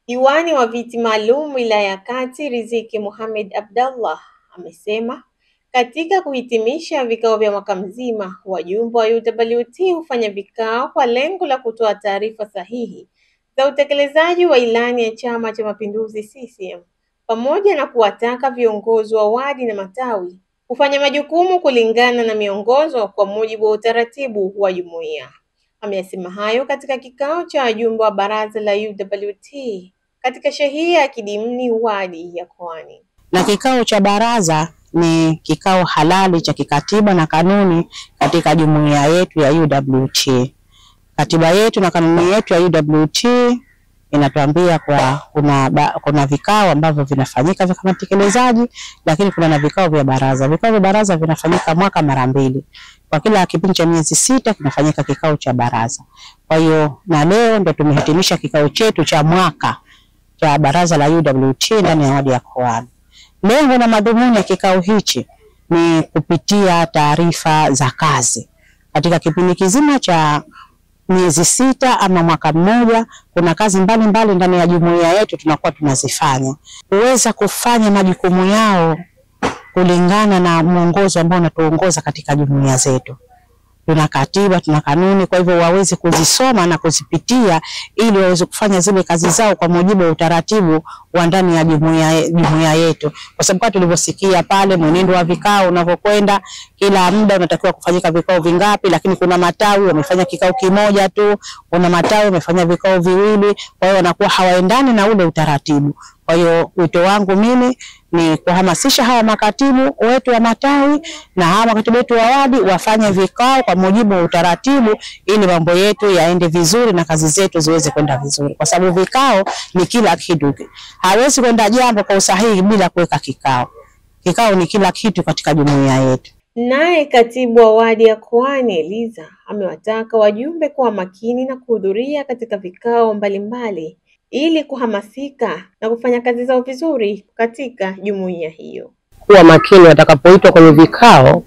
Diwani wa viti maalum wilaya ya Kati Riziki Mohamed Abdallah amesema katika kuhitimisha vikao vya mwaka mzima, wajumbe wa UWT hufanya vikao kwa lengo la kutoa taarifa sahihi za utekelezaji wa ilani ya Chama cha Mapinduzi CCM pamoja na kuwataka viongozi wa wadi na matawi kufanya majukumu kulingana na miongozo kwa mujibu wa utaratibu wa jumuiya. Amesema hayo katika kikao cha wajumbe wa baraza la UWT katika shehia ya Kidimni wadi ya Kwani. Na kikao cha baraza ni kikao halali cha kikatiba na kanuni katika jumuiya yetu ya UWT. Katiba yetu na kanuni yetu ya UWT inatuambia kwa kuna vikao ambavyo vinafanyika vya matekelezaji, lakini kuna na vikao vya baraza. Vikao vya baraza vinafanyika mwaka mara 2. Kwa kila kipindi cha miezi 6 kinafanyika kikao cha baraza. Kwa hiyo na leo ndio tumehitimisha kikao chetu cha mwaka cha baraza la UWT ndani ya wadi ya Kwani. Lengo na madhumuni ya kikao hichi ni kupitia taarifa za kazi. Katika kipindi kizima cha miezi 6 ama mwaka mmoja, kuna kazi mbalimbali ndani ya jumuiya yetu tunakuwa tunazifanya. Kuweza kufanya majukumu yao kulingana na mwongozo ambao unatuongoza katika jumuiya zetu. Tuna katiba, tuna kanuni, kwa hivyo waweze kuzisoma na kuzipitia ili waweze kufanya zile kazi zao kwa mujibu wa utaratibu wa ndani ya jumuiya yetu. Kwa sababu tulivyosikia pale mwenendo wa vikao unavyokwenda, kila muda unatakiwa kufanyika vikao vingapi, lakini kuna matawi wamefanya kikao kimoja tu, kuna matawi wamefanya vikao viwili, kwa hiyo wanakuwa hawaendani na ule utaratibu. Kwa hiyo wito wangu mimi ni kuhamasisha hawa makatibu wetu wa matawi na hawa makatibu wetu wa wadi wafanye vikao kwa mujibu wa utaratibu ili mambo yetu yaende vizuri na kazi zetu ziweze kwenda vizuri. Kwa sababu vikao ni kila kitu. Hawezi kwenda jambo kwa usahihi bila kuweka kikao. Kikao ni kila kitu katika jumuiya yetu. Naye katibu wa wadi ya Kwani Eliza amewataka wajumbe kuwa makini na kuhudhuria katika vikao mbalimbali ili kuhamasika na kufanya kazi zao vizuri katika jumuiya hiyo. Kuwa makini watakapoitwa kwenye vikao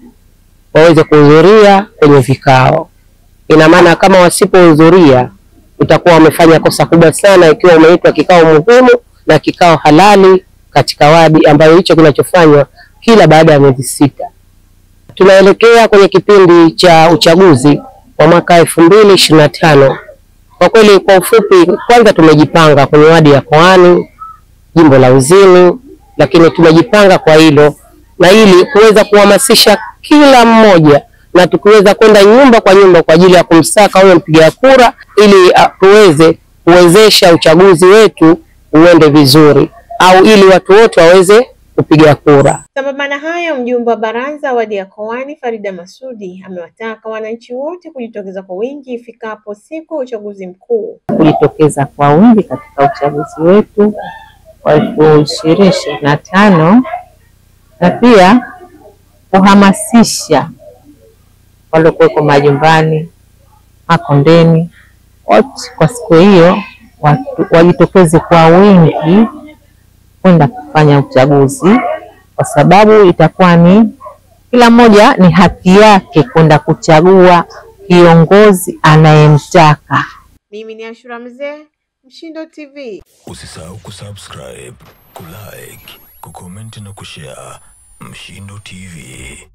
waweze kuhudhuria kwenye vikao. Ina maana kama wasipohudhuria utakuwa wamefanya kosa kubwa sana ikiwa umeitwa kikao muhimu na kikao halali katika wadi ambayo hicho kinachofanywa kila baada ya miezi 6. Tunaelekea kwenye kipindi cha uchaguzi wa mwaka 2025. Kwa kweli kwa ufupi, kwanza tumejipanga kwenye wadi ya Kwani, jimbo la Uzini, lakini tumejipanga kwa hilo na ili kuweza kuhamasisha kila mmoja na tukiweza kwenda nyumba kwa nyumba kwa ajili ya kumsaka huyo mpiga kura ili tuweze kuwezesha uchaguzi wetu uende vizuri au ili watu wote waweze kupiga kura. Sambamba na hayo, mjumbe wa baraza wadi ya Kwani Farida Masudi amewataka wananchi wote kujitokeza kwa wingi ifikapo siku ya uchaguzi mkuu. Kujitokeza kwa wingi katika uchaguzi wetu wa 2025 na pia kuhamasisha waliokuwa majumbani, makondeni, wote kwa siku hiyo wajitokeze kwa wingi kwenda kufanya uchaguzi, kwa sababu itakuwa ni kila mmoja ni haki yake kwenda kuchagua kiongozi anayemtaka. Mimi ni Ashura Mzee, Mshindo TV. Usisahau kusubscribe, kulike, kucomment na kushare. Mshindo TV.